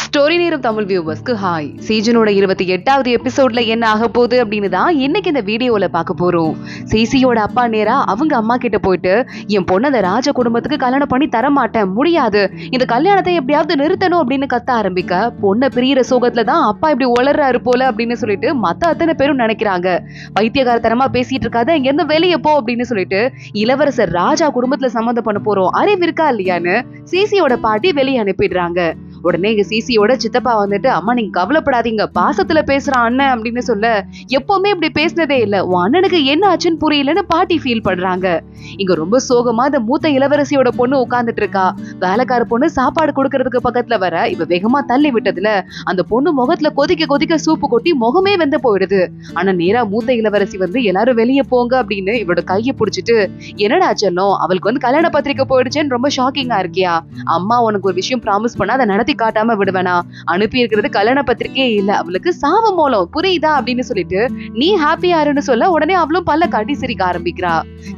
Story நேரம் Tamil வியூவர்ஸ்க்கு hi. சீசனோட 28வது எபிசோட்ல என்ன ஆக போகுது அப்படின்னு தான் இன்னைக்கு இந்த வீடியோல பார்க்க போறோம். சிசியோட அப்பா நேரா அவங்க அம்மா கிட்ட போயிட்டு, என் பொண்ணு அந்த ராஜ குடும்பத்துக்கு கல்யாணம் பண்ணி தர மாட்டேன், முடியாது, இந்த கல்யாணத்தை எப்படியாவது நிறுத்தணும் அப்படின்னு கத்த ஆரம்பிக்க, பொண்ணை பிரியிற சோகத்துல தான் அப்பா இப்படி உளறாரு போல அப்படின்னு சொல்லிட்டு மத்த அத்தனை பேரும் நினைக்கிறாங்க. பைத்தியகாரத்தனமா பேசிட்டு இருக்காத, இங்க இருந்து வெளியே போ அப்படின்னு சொல்லிட்டு இளவரசர் ராஜா குடும்பத்துல சம்மந்தம் பண்ண போறோம், அறிவு இருக்கா இல்லையான்னு சிசியோட பாட்டி வெளியே அனுப்பிடுறாங்க. உடனே எங்க சிசியோட சித்தப்பா வந்துட்டு, அம்மா நீங்க கவலைப்படாதீங்க, பாசத்துல பேசுறான் அண்ணன் அப்படின்னு சொல்ல, எப்பவுமே இப்படி பேசினதே இல்ல, உன் அண்ணனுக்கு என்ன ஆச்சுன்னு புரியலன்னு பாட்டி ஃபீல் பண்றாங்க. இங்க ரொம்ப சோகமா இந்த மூத்த இளவரசியோட பொண்ணு உட்கார்ந்துட்டு இருக்கா. வேலைக்கார பொண்ணு சாப்பாடு கொடுக்கறதுக்கு பக்கத்துல வர இவ வேகமா தள்ளி விட்டதுல அந்த பொண்ணு முகத்துல கொதிக்க கொதிக்க சூப்பு கொட்டி முகமே வெந்து போயிடுது. ஆனா நேரா மூத்த இளவரசி வந்து எல்லாரும் வெளியே போங்க அப்படின்னு இவரோட கையை புடிச்சிட்டு, என்னடா செல்லம், அவளுக்கு வந்து கல்யாண பத்திரிக்கை போயிடுச்சேன்னு ரொம்ப ஷாக்கிங்கா இருக்கியா? அம்மா உனக்கு ஒரு விஷயம் ப்ராமிஸ் பண்ணா அதை நடத்தி காட்டாம விடுவேனா? அனுப்பி இருக்கிறது கல்யாண பத்திரிக்கையே இல்ல, அவளுக்கு சாவ மூலம், புரியுதா அப்படின்னு சொல்லிட்டு நீ ஹாப்பியாருன்னு சொல்ல உடனே அவளும் பல்ல காட்டி சிரிக்க ஆரம்பிக்கிறா.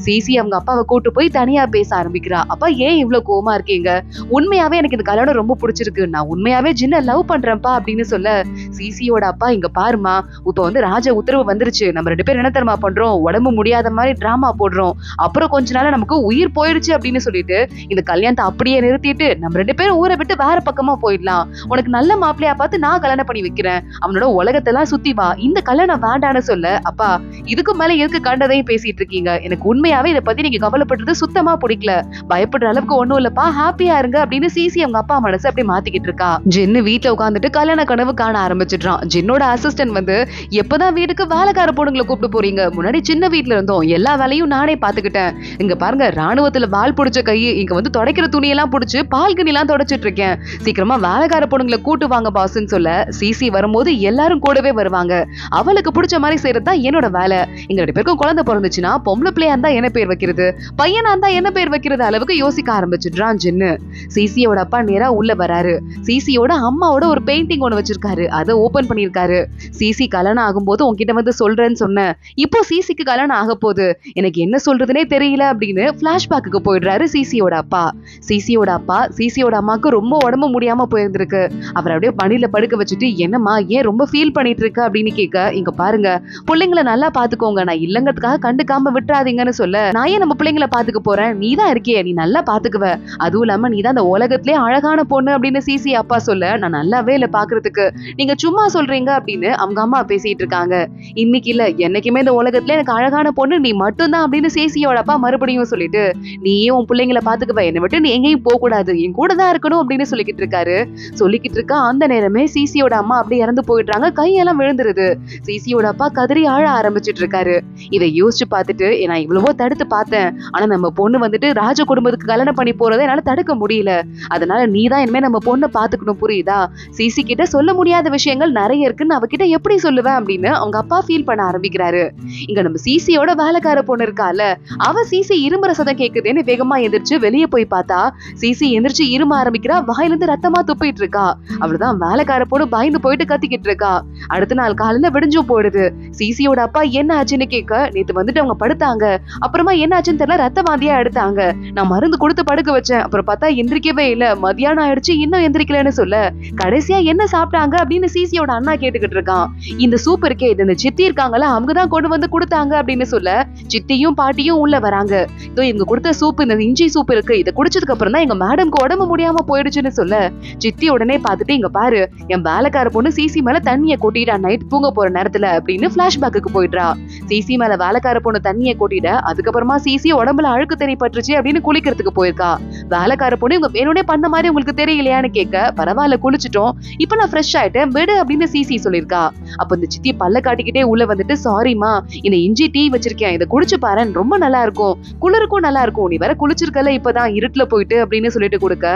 சிசி அவங்க அப்பாவை கூட்டு போய் தனியா பேச ஆரம்பிக்கிறா. அப்பா ஏன் இவ்வளவு கோவமா இருக்கீங்க? உண்மையாவே எனக்கு இந்த கல்யாணம் ரொம்ப பிடிச்சிருக்கு, நான் உண்மையாவே ஜின்ன லவ் பண்றேன்ப்பா அப்படின்னு சொல்ல, சிசியோட அப்பா, இங்க பாருமா, இப்ப வந்து ராஜ உத்தரவு வந்துருச்சு, நம்ம 2 பேரும் என்ன தெரியுமா பண்றோம், உடம்பு முடியாத மாதிரி டிராமா போடுறோம், அப்புறம் கொஞ்ச நாள் நமக்கு உயிர் போயிடுச்சு அப்படின்னு சொல்லிட்டு இந்த கல்யாணத்தை அப்படியே நிறுத்திட்டு நம்ம 2 பேரும் ஊரை விட்டு வேற பக்கமா போயிடலாம், உனக்கு நல்ல மாப்பிள்ளையா பார்த்து நான் கல்யாணம் பண்ணி வைக்கிறேன், அவனோட உலகத்தெல்லாம் சுத்தி வா, இந்த கல்யாணம் வேண்டான்னு சொல்ல, அப்பா இதுக்கு மேல எதுக்கு கண்டதையும் பேசிட்டு இருக்கீங்க, எனக்கு உண்மையாவே இதை பத்தி நீங்க கவலைப்படுறது சுத்தமா பிடிக்கல, பயப்படுற அளவுக்கு ஒண்ணும் இல்லப்பா, ஹாப்பியா இருங்க அப்படின்னு சிசி அவங்க அப்பா மனசு அப்படி மாத்திக்கிட்டு இருக்கா. ஜின்னு வீட்டுல உட்காந்துட்டு கல்யாண கனவு காண ஆரம்பிச்சிடுறான். ஜின்னோட அசிஸ்டன்ட் வந்து, எப்பதான் வீட்டுக்கு வேலைக்கார பொண்ணுங்களை கூப்பிட்டு போறீங்க, முன்னாடி சின்ன வீட்டுல இருந்தோம், எல்லா வேலையும் நானே பாத்துக்கிட்டேன், இங்க பாருங்க ராணுவத்துல வால் புடிச்ச கை, இங்க வந்து துடைக்கிற துணியெல்லாம் புடிச்சு பால்கனி எல்லாம் துடைச்சிட்டு இருக்கேன், சீக்கிரமா வேலைக்கார பொண்ணுங்களை கூட்டு வாங்க பாஸ்ன்னு சொல்ல, சிசி வரும்போது எல்லாரும் கூடவே வருவாங்க, அவளுக்கு பிடிச்ச மாதிரி செய்யறதுதான் என்னோட வேலை, எங்க 2 பேருக்கும் குழந்தை பிறந்துச்சுன்னா பொம்பளை பிள்ளையா இருந்தா என்ன பேர் வைக்கிறது, பையனா இருந்தா என்ன பேர் வைக்கிறது அளவுக்கு யோசிக்க ஆரம்பிச்சிடுறான் ஜின்னு. சிசியோட அப்பா நேரா உள்ள வராரு. சிசியோட அம்மாவோட ஒரு பெயிண்டிங் ஒண்ணு வச்சிருக்காரு, அதை ஓபன் பண்ணிருக்காரு. சிசி கல்யாணம் ஆகும்போது உன்கிட்ட வந்து சொல்றேன்னு சொன்னேன், இப்போ சிசிக்கு கல்யாணம் ஆக போகுது, எனக்கு என்ன சொல்றதுனே தெரியல அப்படின்னு பிளாஷ்பேக்கு போயிடுறாரு சிசியோட அப்பா. சிசியோட அப்பா சிசியோட அம்மாக்கு ரொம்ப உடம்பு முடியாம போயிருந்திருக்கு, அவர் அப்படியே பணியில படுக்க வச்சுட்டு, என்னம்மா ஏன் ரொம்ப ஃபீல் பண்ணிட்டு இருக்க அப்படின்னு கேட்க, இங்க பாருங்க பிள்ளைங்களை நல்லா பாத்துக்கோங்க, நான் இல்லங்கிறதுக்காக கண்டுக்காம விட்டுறாதீங்கன்னு சொல்ல, நான் ஏன் நம்ம பிள்ளைங்களை பாத்துக்க போறேன், நீ தான் இருக்கியே, நீ நல்லா பாத்துக்குவ, அதுவும் இல்லாம நீ தான் அந்த உலகத்திலே அழகான பொண்ணு அப்படின்னு சிசி அப்பா சொல்ல, நான் நல்லாவே இல்ல பாக்குறதுக்கு, நீங்க சும்மா சொல்றீங்க அப்படின்னு அவங்க அம்மா பேசிட்டு இருக்காங்க. இன்னைக்கு இல்ல என்னைக்குமே இந்த உலகத்துல எனக்கு அழகான பொண்ணு நீ மட்டும்தான் அப்படின்னு சிசியோட அப்பா மறுபடியும் சொல்லிட்டு, நீயே உன் பிள்ளைங்களை பாத்துக்குவ, என்னை விட்டு நீ எங்கேயும் போக கூடாது, என் கூட தான் இருக்கணும் அப்படின்னு சொல்லிக்கிட்டு இருக்காரு. சொல்லிக்கிட்டு இருக்கா அந்த நேரமே சிசியோட அம்மா அப்படியே இறந்து போயிடுறாங்க, கையெல்லாம் விழுந்துருது. சிசியோட அப்பா கதறி ஆழ ஆரம்பிச்சிட்டு இருக்காரு. இதை யோசிச்சு பார்த்துட்டு, நான் இவ்வளவோ தடுத்து பார்த்தேன், ஆனா நம்ம பொண்ணு வந்துட்டு ராஜ குடும்பத்துக்கு கல்யாணம் பண்ணி போறதை என்னால தடுக்க முடியல, அதனால நீ தான் இனிமே நம்ம பொண்ணை பாத்துக்கணும், புரியுதா? சிசி கிட்ட சொல்ல முடியாத விஷயங்கள் நிறைய இருக்குன்னு அவகிட்ட எப்படி சொல்லுவேன் அப்படின்னு அவங்க அப்பா ஃபீல் பண்ண ஆரம்பிக்கிறாரு. இங்க நம்ம சிசியோட வேலைக்கார பொண்ணு இருக்கால, அவ சிசி இருமுற சதம் கேக்குதுன்னு வேகமா எந்திரிச்சு வெளியே போய் பார்த்தா, சிசி எந்திரிச்சு இரும ஆரம்பிக்கிறா, வாயில இருந்து ரத்தமா துப்பிட்டு இருக்கா. அவளதான் வேலைக்கார பொண்ணு பயந்து போயிட்டு கத்திக்கிட்டு இருக்கா. அடுத்த நாள் காலையில விடிஞ்சும் போயிடுது. சிசியோட அப்பா என்ன ஆச்சுன்னு கேட்க, நேத்து வந்துட்டு அவங்க படுத்தாங்க, அப்புறமா என்ன ஆச்சுன்னு தெரியல, ரத்த வாந்தியா எடுத்தாங்க, நான் மருந்து கொடுத்து படுக்க வச்சேன், அப்புறம் பார்த்தா எந்திரிக்கவே இல்ல, மதியானம் ஆயிடுச்சு இன்னும் எந்திரிக்கலன்னு சொல்ல, கடைசியா என்ன சாப்பிட்டாங்க அப்படின்னு சிசியோட அண்ணா கேட்டுக்கிட்டு இருக்கான். இந்த சூப் இருக்கே, இது இந்த சித்தி இருக்காங்களா அவங்கதான் கொண்டு வந்து கொடுத்தாங்க அப்படின்னு சொல்ல, சித்தியும் பாட்டியும் உள்ள வராங்க. இதோ இவங்க கொடுத்த சூப், இந்த இஞ்சி சூப் இருக்கு, இதை குடிச்சதுக்கு அப்புறம் தான் எங்க மேடம்க்கு உடம்பு முடியாம போயிடுச்சுன்னு சொல்ல, சித்தி உடனே பார்த்துட்டு, இங்க பாரு என் வேலைக்கார பொண்ணு சிசி மேல தண்ணியை கொட்டிட்டா நைட் தூங்க போற நேரத்துல அப்படின்னு பிளாஷ்பேக்கு போயிடுறா. சிசி மேல வேலைக்கார பொண்ணு தண்ணியை கொட்டிட, அதுக்கப்புறமா சிசி உடம்புல அழுக்கு தண்ணி பட்டுருச்சு அப்படின்னு குளிக்கிறதுக்கு போயிருக்கா. வேலைக்கார பொண்ணு இவங்க வேணும்னே பண்ண மாதிரி உங்களுக்கு தெரியலையான்னு கேட்க, பரவாயில்ல குளிச்சுட்டோம், இப்ப நான் ஃப்ரெஷ் ஆயிட்டேன் விடு அப்படின்னு சிசி சொல்லிருக்கா. அப்ப இந்த சித்தி பல்ல காட்டிக்கிட்டே உள்ள வந்துட்டு, சாரிமா, இந்த இஞ்சி டீ வச்சிருக்கேன், இதை குடிச்சு பாரு, ரொம்ப நல்லா இருக்கும், குளிருக்கும் நல்லா இருக்கும், நீ வேற குளிச்சிருக்கல இப்பதான் இருட்டுல போயிட்டு அப்படின்னு சொல்லிட்டு கொடுக்க,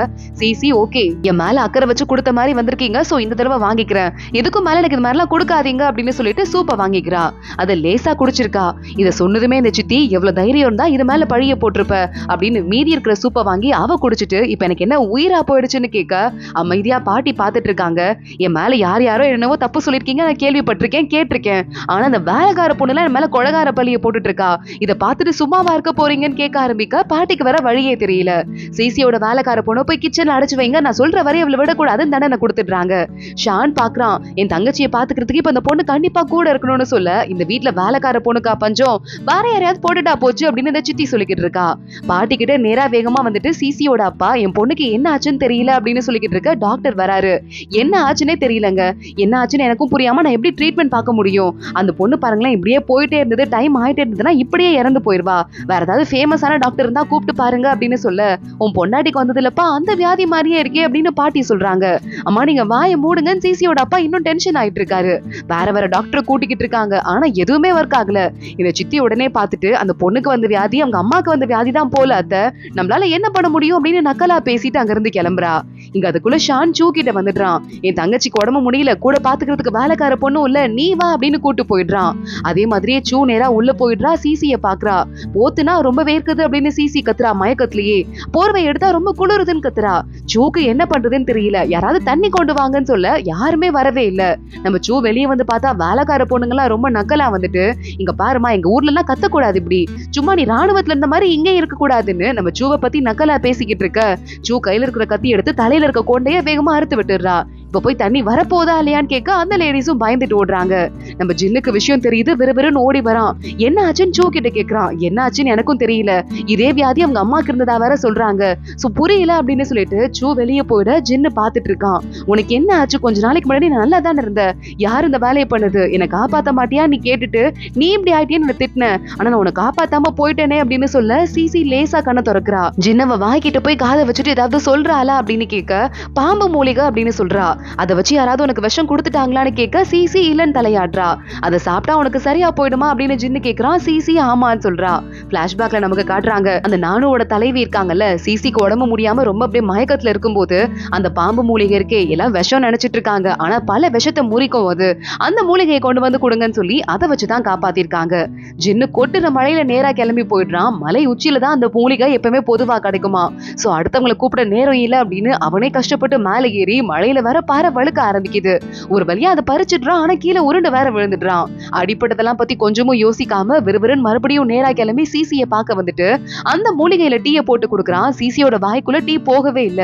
சிசி ஓகே என் மேல அக்கறை வச்சு கொடுத்த மாதிரி வந்திருக்கீங்க, சோ இந்த தடவை வாங்கிக்கிறேன், இதுக்கும் மேல எனக்கு இது மாதிரிலாம் கொடுக்காதீங்க அப்படின்னு சொல்லிட்டு சூப்பை வாங்கிக்கிறா. அதை லேசா குடிச்சிருக்கா. இதை சொன்னதுமே இந்த சித்தி, எவ்வளவு தைரியம் இருந்தா இது மேல பழிய போட்டிருப்ப அப்படின்னு மீதி இருக்கிற சூப்பை வாங்கி அவ குடிச்சிட்டு, இப்ப எனக்கு என்ன உயிரா போயிடுச்சுன்னு கேட்க, அமைதியா பாட்டி பாத்துட்டு இருக்காங்க. என் மேல யார் யாரோ என்னவோ தப்பு சொல்லிருக்கீங்க, நான் கேள்விப்பட்டிருக்கேன் கேட்டிருக்கேன், ஆனா அந்த வேலைக்கார பொண்ணுல என் மேல கொலகார பழிய போட்டுட்டு இருக்கா, இதை பார்த்துட்டு சும்மாவா இருக்க போறீங்கன்னு கேட்க ஆரம்பிக்க, பாட்டிக்கு வர வழியே தெரியல. சிசியோட வேலைக்கார பொண்ணு போய் கிச்சன்ல அடைச்சு வைங்க, நான் சொல்ற வரை அவளை விடக்கூடாதுன்னு தண்டனை கொடுத்துடுறாங்க. ஷான் பாக்குறான், என் தங்கச்சியை பாத்துக்கிறதுக்கு இப்ப அந்த பொண்ணு கண்டிப்பா கூட இருக்கணும்னு சொல்ல, இந்த வீட்டுல வேலைக்கார பொண்ணுக்கா பஞ்சம், வேற யாரையாவது போட்டுட்டா போச்சு அப்படின்னு இந்த சித்தி சொல்லிக்கிட்டு இருக்கா. பாட்டி கிட்ட நேரா வேகமா வந்துட்டு சிசியோட அப்பா, என் பொண்ணுக்கு என்ன ஆச்சுன்னு தெரியல அப்படின்னு சொல்லிக்கிட்டு இருக்க. டாக்டர் வராரு. என்ன ஆச்சுன்னே தெரியலங்க, என்ன ஆச்சுன்னு எனக்கும் புரியாம நான் எப்படி ட்ரீட்மெண்ட் பார்க்க முடியும்? அந்த பொண்ணு பாருங்களேன் இப்படியே போயிட்டே இருந்தது, டைம் ஆயிட்டே இருந்ததுன்னா இப்படியே இறந்து போயிருவா. வேற ஏதாவது ஃபேமஸான டாக்டர் இருந்தா கூப்பிட்டு பாருங்க அப்படின்னு சொல்ல, உன் பொண்டாட்டிக்கு வந்தது இல்லப்பா அந்த வியாதி மாதிரியே இருக்கே அப்படின்னு பாட்டி சொல்றாங்க. அம்மா நீங்க வாயை மூடுங்கன்னு சிசியோட அப்பா இன்னும் டென்ஷன் ஆயிட்டு இருக்காரு. வேற டாக்டர் கூட்டிக்கிட்டு இருக்காங்க, ஆனா எதுவுமே ஒர்க் ஆகல. இந்த சித்தி உடனே பார்த்துட்டு, அந்த பொண்ணுக்கு வந்த வியாதி அவங்க அம்மாக்கு வந்த வியாதி தான் போல அத்தை, நம்மளால என்ன பண்ண முடியும் அப்படின்னு நக்கலா பேசிட்டு அங்க இருந்து கிளம்புறா. இங்க அதுக்குள்ள ஷான் சூ கிட்ட வந்துடுறான். என் தங்கச்சிக்கு உடம்பு முடியல, கூட பாத்துக்கிறதுக்கு வேலைக்கார பொண்ணும் இல்ல, நீ வா அப்படின்னு கூட்டு போயிடுறான். அதே மாதிரியே சூ நேரா உள்ள போயிடுறா. சிசிய பாக்குறா. போத்துனா ரொம்ப வேர்க்குது அப்படின்னு சிசி கத்துறா மயக்கத்திலேயே. போர்வை எடுத்தா ரொம்ப குளிருதுன்னு கத்துறா. சூக்கு என்ன பண்றதுன்னு தெரியல. யாராவது தண்ணி கொண்டு வாங்கன்னு சொல்ல யாருமே வரவே இல்ல. நம்ம சூ வெளியே வந்து பார்த்தா வேலைக்கார பொண்ணுங்கலாம் ரொம்ப நக்கலா வந்துட்டு, இங்க பாருமா எங்க ஊர்ல எல்லாம் கத்தக்கூடாது, இப்படி சும்மா நீ ராணுவத்துல இருந்த மாதிரி இங்கே இருக்க கூடாதுன்னு நம்ம சூவை பத்தி நக்கலா பேசிக்கிட்டு இருக்க. சூ கையில இருக்கிற கத்தி எடுத்து தலையில இருக்க கொண்டைய வேகமா அறுத்து விட்டுறா. இப்ப போய் தண்ணி வரப்போதா இல்லையான்னு கேட்க அந்த லேடிஸும் பயந்துட்டு ஓடுறாங்க. நம்ம ஜின்னுக்கு விஷயம் தெரியுது, விறுவிறுன்னு ஓடி வரான். என்ன ஆச்சுன்னு சூ கிட்ட கேக்குறான். என்ன ஆச்சுன்னு எனக்கும் தெரியல, இதே வியாதி அவங்க அம்மாக்கு இருந்ததா வேற சொல்றாங்க, சோ புரியல அப்படின்னு சொல்லிட்டு சூ வெளியே போயிட ஜின்னு பாத்துட்டு இருக்கான். உனக்கு என்ன ஆச்சு? கொஞ்ச நாளைக்கு முன்னாடி நான் நல்லா தானே இருந்த, யார் இந்த வேலையை பண்ணது, என்னை காப்பாத்த மாட்டியா நீ கேட்டுட்டு நீ இப்படி ஆயிட்டேன்னு திட்டின, ஆனா நான் உன்னை காப்பாத்தாம போயிட்டேனே அப்படின்னு சொல்ல சிசி லேசா கண்ணை திறக்கிறா. ஜின்னவ வாய்கிட்ட போய் காதை வச்சுட்டு ஏதாவது சொல்றாளா அப்படின்னு கேட்க, பாம்பு மூலிகை அப்படின்னு சொல்றா. அதை வச்சு யாராவது உனக்கு விஷம் கொடுத்துட்டாங்களான்னு கேட்க சிசி இல்லன்னு தலையாடுறா. அதை சாப்பிட்டா உனக்கு சரியா போயிடுமா அப்படின்னு ஜின்னு கேக்குறான். சிசி ஆமான்னு சொல்றா. பிளாஷ்பேக்ல நமக்கு காட்டுறாங்க, அந்த நானுவோட தலைவி இருக்காங்கல்ல, சிசிக்கு உடம்பு முடியாம ரொம்ப அப்படியே மயக்கத்துல இருக்கும்போது அந்த பாம்பு மூலிகை இருக்கே எல்லாம் விஷம் நினைச்சிட்டு இருக்காங்க, ஆனா பல விஷத்தை முறிக்கும் அது. அந்த மூலிகையை கொண்டு வந்து கொடுங்கன்னு சொல்லி அதை வச்சுதான் காப்பாத்திருக்காங்க. ஜின்னு கொட்டுற மழையில நேரா கிளம்பி போயிடுறான். மலை உச்சியில தான் அந்த மூலிகை எப்பவுமே பொதுவா கிடைக்குமா. சோ அடுத்தவங்களை கூப்பிட நேரம் இல்ல அப்படின்னு அவனே கஷ்டப்பட்டு மேலே ஏறி மழையில வர பாறை வழுக்க ஆரம்பிக்குது. ஒரு வழியா அதை பறிச்சிடுறான். ஆனா கீழே உருண்டு வேற விழுந்துடுறான். அடிப்பட்டதெல்லாம் பத்தி கொஞ்சமும் யோசிக்காம விறுவிறுன்னு மறுபடியும் நேரா கிளம்பி சிசிய பார்க்க வந்துட்டு அந்த மூலிகையில டீயை போட்டு கொடுக்குறான். சிசியோட வாய்க்குள்ள டீ போகவே இல்ல.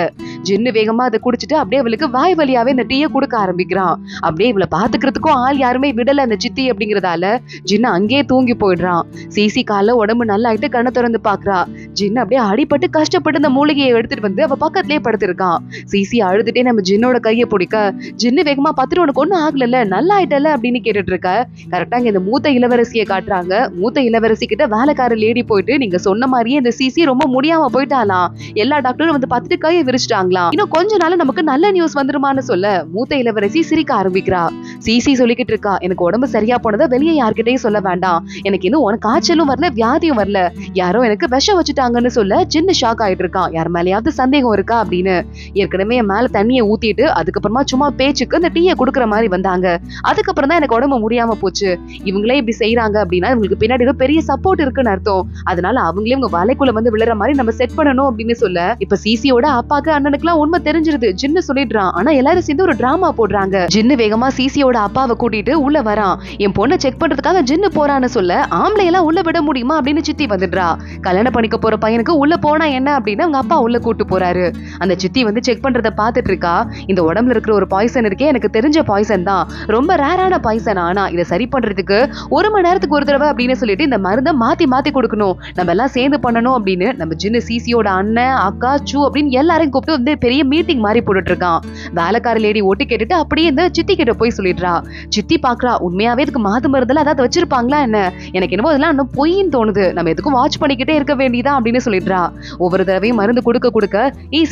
ஜின்னு வேகமா அதை குடிச்சிட்டு அப்படியே அவளுக்கு வாய் வழியாவே இந்த டீயை கொடுக்க ஆரம்பிக்கிறான். அப்படியே இவளை பாத்துக்கிறதுக்கும் ஆள் யாருமே விடல அந்த சித்தி அப்படிங்கறதால ஜின்னு அங்கேயே தூங்கி போயிடுறான். சிசி கால உடம்பு நல்லா ஆயிட்டு கண்ணை திறந்து பாக்குறா. ஜின்னு அப்படியே அடிபட்டு கஷ்டப்பட்டு இந்த மூலிகையை எடுத்துட்டு வந்து அவ பக்கத்திலேயே படுத்திருக்கான். சிசி அழுதுட்டே நம்ம ஜின்னோட கையை பிடிக்க, ஜின்னு வேகமா பார்த்துட்டு உனக்கு ஒண்ணும் ஆகல நல்லா ஆயிட்டல அப்படின்னு கேட்டுட்டு இருக்க. கரெக்டா இந்த மூத்த இளவரசியை காட்டுறாங்க. மூத்த இளவரசி கிட்ட வேலைக்கார லேடி போயிட்டு, நீங்க சொன்ன மாதிரியே இந்த சிசி ரொம்ப முடியாம போயிட்டாலாம், எல்லா டாக்டரும் வந்து பார்த்துட்டு கையை விரிச்சிட்டாங்களாம், இன்னும் கொஞ்ச நாள் நமக்கு நல்ல நியூஸ் வந்துருமான்னு சொல்ல மூத்த இளவரசி சிரிக்க ஆரம்பிக்கிறா. சிசி சொல்லிக்கிட்டு இருக்கா, எனக்கு உடம்பு சரியா போனதை வெளியே யார்கிட்டயும் சொல்ல வேண்டாம், எனக்கு இன்னும் உனக்கு காய்ச்சலும் வரல வியாதியும் வரல, யாரோ எனக்கு விஷம் வச்சுட்டாங்கன்னு சொல்ல ஜின்னு ஷாக் ஆயிட்டு இருக்கான். யார் மேலேயாவது சந்தேகம் இருக்கா அப்படின்னு. ஏற்கனவே என் மேல தண்ணியை ஊத்திட்டு அதுக்கப்புறமா சும்மா பேச்சுக்கு அந்த டீயை குடுக்கற மாதிரி வந்தாங்க, அதுக்கப்புறம் தான் எனக்கு உடம்பு முடியாம போச்சு. இவங்களே இப்படி செய்யறாங்க அப்படின்னா இவங்களுக்கு பின்னாடி பெரிய சப்போர்ட் இருக்குன்னு அர்த்தம், அதனால அவங்களே உங்க வலைக்குள்ள வந்து விழுற மாதிரி நம்ம செட் பண்ணணும் அப்படின்னு சொல்ல, இப்ப சிசியோட அப்பாக்கு அண்ணனுக்கு எல்லாம் உண்மை தெரிஞ்சிருது. ஜின்னு சொல்லிடுறான். ஆனா எல்லாரும் சேர்ந்து ஒரு டிராமா போடுறாங்க. ஜின்னு வேகமா சிசியோட அப்பாவை கூட்டிட்டு உள்ள வரான். என் பொண்ணை செக் பண்றதுக்காக ஜின்னு போறான்னு சொல்ல, ஆம்பளை எல்லாம் உள்ள விட முடியுமா அப்படின்னு சித்தி வந்துடுறா. கல்யாணம் பண்ணிக்க போற பையனுக்கு உள்ள போனா என்ன அப்படின்னு அவங்க அப்பா உள்ள கூட்டு போறாரு. அந்த சித்தி வந்து செக் பண்றத பாத்துட்டு இருக்கா. இந்த உடம்புல இருக்கிற ஒரு பாய்சன் இருக்கே, எனக்கு தெரிஞ்ச பாய்சன் தான், ரொம்ப ரேரான பாய்சன், ஆனா இதை சரி பண்றதுக்கு 1 மணி நேரத்துக்கு ஒரு தடவை அப்படின்னு சொல்லிட்டு இந்த மருந்தை மாத்தி மாத்தி கொடுக்கணும், நம்ம எல்லாம் சேர்ந்து பண்ணணும் அப்படின்னு நம்ம ஜின்னு சிசியோட அண்ணன் அக்கா சூ அப்படின்னு எல்லாரையும் கூப்பிட்டு வந்து பெரிய மீட்டிங் மாதிரி போட்டுட்டு இருக்கான். வேலைக்கார லேடி ஓட்டி கேட்டுட்டு அப்படியே இந்த சித்தி கிட்ட போய் சொல்லிடுறா. சித்தி பாக்குறா, உண்மையாவே இதுக்கு மாத்து மருந்துல அதாவது வச்சிருப்பாங்களா என்ன, எனக்கு என்னமோ இதெல்லாம் இன்னும் பொய்ன்னு தோணுது, நம்ம எதுக்கும் வாட்ச் பண்ணிக்கிட்டே இருக்க வேண்டியதா அப்படின்னு சொல்லிடுறா. ஒவ்வொரு தடவையும் மருந்து கொடுக்க கொடுக்க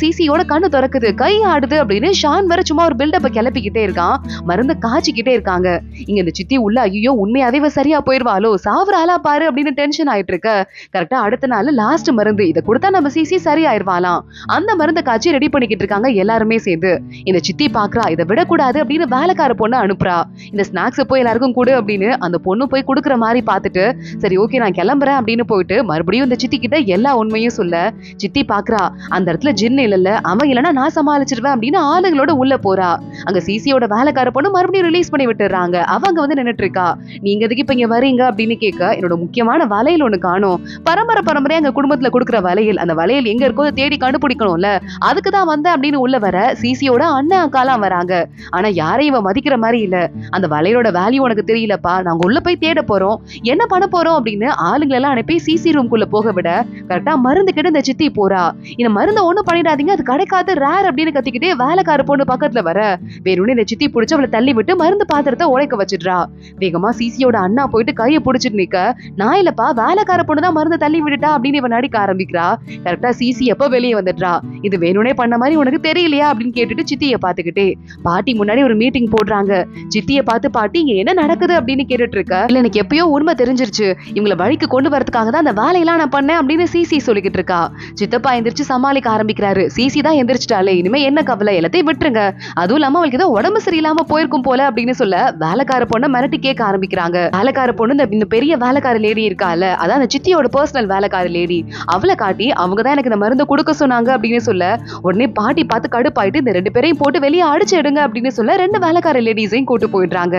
சிசியோட கண்ணு திறக்குது, கை ஆடுது அப்படின்னு ஷான் வர சும்மா ஒரு பில்டப்ப கிளப்பிக்கிட்டே இருக்கான். மருந்து காய்ச்சிக்கிட்டே இருக்காங்க. இங்க இந்த சித்தி உள்ள ஐயோ உண்மையாவே சரியா போயிருவாளோ, சாவராலா பாரு அப்படின்னு டென்ஷன் ஆயிட்டு இருக்க. கரெக்டா அடுத்த நாள் லாஸ்ட் மருந்து, இதை கொடுத்தா நம்ம சிசி சரியாயிருவாலாம். அந்த மருந்தை காய்ச்சி ரெடி பண்ணிக்கிட்டு இருக்காங்க எல்லாருமே சேர்ந்து. இந்த சித்தி பாக்குறா, இதை விடக்கூடாது அப்படின்னு வேலைக்கார பொண்ணு அனுப்புறா. இந்த ஸ்நாக்ஸ் போய் எல்லாருக்கும் கொடு அப்படின்னு அந்த பொண்ணு போய் கொடுக்குற மாதிரி பார்த்துட்டு, சரி ஓகே நான் கிளம்புறேன் அப்படின்னு போயிட்டு மறுபடியும் இந்த சித்தி கிட்ட எல்லா உண்மையும் சொல்ல, சித்தி பாக்குறா அந்த இடத்துல ஜின்னு இல்ல, அவன் இல்லைன்னா நான் சமாளிச்சிருவேன் அப்படின்னு ஆளுங்களோட உள்ள போறா. அங்க சிசியோட வேலைக்கார பொண்ணு மறுபடியும் ரிலீஸ் பண்ணி விட்டுறாங்க. அவங்க வந்து நின்னுட்டு இருக்கா. நீங்க எதுக்கு இப்ப இங்க வரீங்க அப்படின்னு கேட்க, என்னோட முக்கியமான வளையல் ஒண்ணு காணோம். பரம்பரையா எங்க குடும்பத்துல கொடுக்குற வளையல், அந்த வளையல் எங்க இருக்கோ தேடி கண்டுபிடிக்கணும்ல, அதுக்கு தான் வந்தேன் அப்படின்னு உள்ள வர சிசியோட அண்ணன் அக்காலாம் வராங்க. ஆனா யாரையும் இவ மதிக்கிற மாதிரி இல்ல. அந்த வளையலோட வேல்யூ உனக்கு தெரியலப்பா, நாங்க உள்ள போய் தேட போறோம், என்ன பண்ண போறோம் அப்படின்னு ஆளுங்களை எல்லாம் அனுப்பி சிசி ரூம்குள்ள போக விட கரெக்டா மருந்து கிட்ட இந்த சித்தி போறா. இந்த மருந்த ஒண்ணும் பண்ணிடாதீங்க, அது கிடைக்காது, ரேர் அப்படின்னு கத்திக்கிட்டே வேலைக்கார பொண்ணு பக்கத்துல வர வேணும்னு இந்த சித்தி புடிச்சு அவளை தள்ளி விட்டு மருந்து பாத்திரத்தை உடைக்க வச்சிடுறா. வேகமா சிசியோட அண்ணா போயிட்டு கையை புடிச்சிட்டு நிக்க, நான் இல்லப்பா வேலைக்கார பொண்ணு தான் மருந்து தள்ளி விட்டுட்டா அப்படின்னு இவன் நடிக்க ஆரம்பிக்கிறா. கரெக்டா சிசி எப்ப வெளியே வந்துடுறா. இது வேணும்னே பண்ண மாதிரி உனக்கு தெரியலையா அப்படின்னு கேட்டுட்டு சித்திய பாத்துக்கிட்டே பாட்டி முன்னாடி ஒரு மீட்டிங் போடுறாங்க. சித்திய பார்த்து பாட்டி இங்க என்ன நடக்குது அப்படின்னு கேட்டுட்டு இருக்க, இல்ல எனக்கு எப்பயோ உண்மை தெரிஞ்சிருச்சு, இவங்களை வழிக்கு கொண்டு வரதுக்காக தான் அந்த வேலையெல்லாம் நான் பண்ணேன் அப்படின்னு சிசி சொல்லிக்கிட்டு இருக்கா. சித்தப்பா எந்திரிச்சு சமாளிக்க ஆரம்பிக்கிறாரு. சிசி தான் எந்திரிச்சிட்டாலே, இனிமே என்ன கவலை, எல்லாத்தையும் விட்டுருங்க, அதுவும் இல்லாம அவளுக்கு ஏதோ உடம்பு சரியில்லாம போயிருக்கும் போல அப்படின்னு சொல்ல வேலைக்கார பொண்ணை மிரட்டி கேட்க ஆரம்பிக்கிறாங்க. வேலைக்கார பொண்ணு இந்த பெரிய வேலைக்கார லேடி இருக்கால, அதான் அந்த சித்தியோட பர்சனல் வேலைக்கார லேடி, அவளை காட்டி அவங்க தான் எனக்கு இந்த மருந்து கொடுக்க சொன்னாங்க அப்படின்னு சொல்ல உடனே பாட்டி பார்த்து கடுப்பாயிட்டு இந்த 2 பேரையும் போட்டு வெளியே அடிச்சு எடுங்க அப்படின்னு சொல்ல 2 வேலைக்கார லேடிஸையும் கூட்டு போயிடுறாங்க.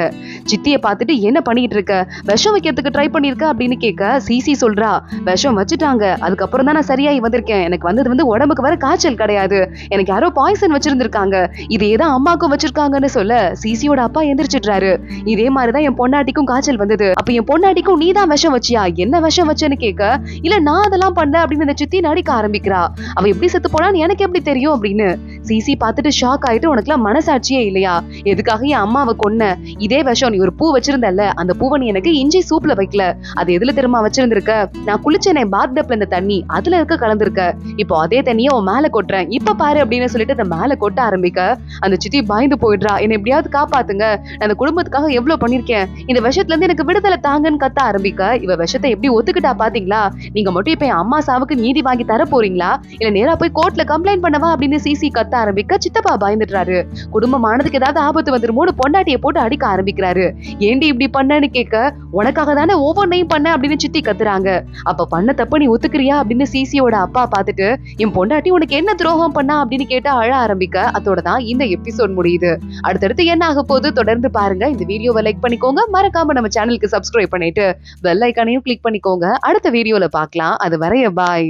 சித்திய பார்த்துட்டு என்ன பண்ணிட்டு இருக்க, விஷம் வைக்கிறதுக்கு ட்ரை பண்ணிருக்க அப்படின்னு கேட்க சிசி சொல்றா, விஷம் வச்சுட்டாங்க, அதுக்கப்புறம் தான் நான் சரியாயி வந்திருக்கேன், எனக்கு வந்து உடம்புக்கு வர காய்ச்சல் கிடையாது, எனக்கு யாரோ பாய்சன் வச்சிருந்திருக்காங்க, இதேதான் அம்மாக்கும் வச்சிருக்காங்கன்னு சொல்ல சிசியோட அப்பா எந்திரிச்சிடுறாரு. இதே மாதிரிதான் என் பொண்டாட்டிக்கும் காய்ச்சல் வந்தது, அப்ப என் பொண்டாட்டிக்கும் நீ தான் விஷம் வச்சியா, என்ன விஷம் வச்சேன்னு கேட்க, இல்ல நான் அதெல்லாம் பண்ணல அப்படின்னு இந்த சித்தி நடிக்க ஆரம்பிக்கிறா. அவ எப்படி செத்து போனான்னு எனக்கு எப்படி தெரியும் அப்படின்னு சிசி பார்த்துட்டு ஷாக் ஆயிட்டு, உனக்குலாம் மனசாட்சியே இல்லையா, எதுக்காக என் அம்மாவை கொன்ன, இதே விஷம் நீ ஒரு பூ வச்சிருந்தல்ல, அந்த பூவை நீ எனக்கு இஞ்சி சூப்ல வைக்கல, அது எதுல தெரியுமா வச்சிருந்திருக்க, நான் குளிச்சேனே பாத் டப்ல இந்த தண்ணி அதுல இருக்க கலந்துருக்க, இப்போ அதே தண்ணியை உன் மேல கொட்டுறேன், இப்ப பாரு அப்படின்னு சொல்லிட்டு அந்த மேல கொட்ட ஆரம்பிக்க அந்த சித்தி பயந்து போயிடுறா. என்ன எப்படியாவது காப்பாத்துங்க, நான் அந்த குடும்பத்துக்காக எவ்வளவு பண்ணிருக்கேன், இந்த விஷயத்துல இருந்து எனக்கு விடுதலை தாங்கன்னு கத்த ஆரம்பிக்க இவ விஷத்தை எப்படி ஒத்துக்கிட்டா பாத்தீங்களா, நீங்க மட்டும் இப்ப என் அம்மா சாவுக்கு நீதி வாங்கி தர போறீங்களா, இல்ல நேரா போய் கோர்ட்ல கம்ப்ளைண்ட் பண்ணவா அப்படின்னு சிசி கத்த ஆரம்பிக்க சித்தப்பா பயந்துடுறாரு. குடும்பமானதுக்கு ஏதாவது ஆபத்து வந்துருமோன்னு பொண்டாட்டியை போட்டு அடிக்க ஆரம்பிக்கிறாரு. ஏண்டி இப்படி பண்ணன்னு கேட்க, உனக்காக தானே ஒவ்வொன்னையும் பண்ண அப்படின்னு சித்தி கத்துறாங்க. அப்ப பண்ண தப்ப நீ ஒத்துக்கிறியா அப்படின்னு சிசியோட அப்பா பார்த்துட்டு, என் பொண்டாட்டி உனக்கு என்ன துரோகம் பண்ணா அப்படின்னு கேட்டா அழ ஆரம்பிக்க, அதோட தான் இந்த எபிசோட் முடியுது. அடுத்தடுத்து என்ன ஆக போகுது தொடர்ந்து பாருங்க. இந்த வீடியோவை லைக் பண்ணிக்கோங்க, மறக்காம நம்ம சேனலுக்கு சப்ஸ்கிரைப் பண்ணிட்டு பெல் ஐகானையும் கிளிக் பண்ணிக்கோங்க. அடுத்த வீடியோல பார்க்கலாம். அது வரைய பாய்.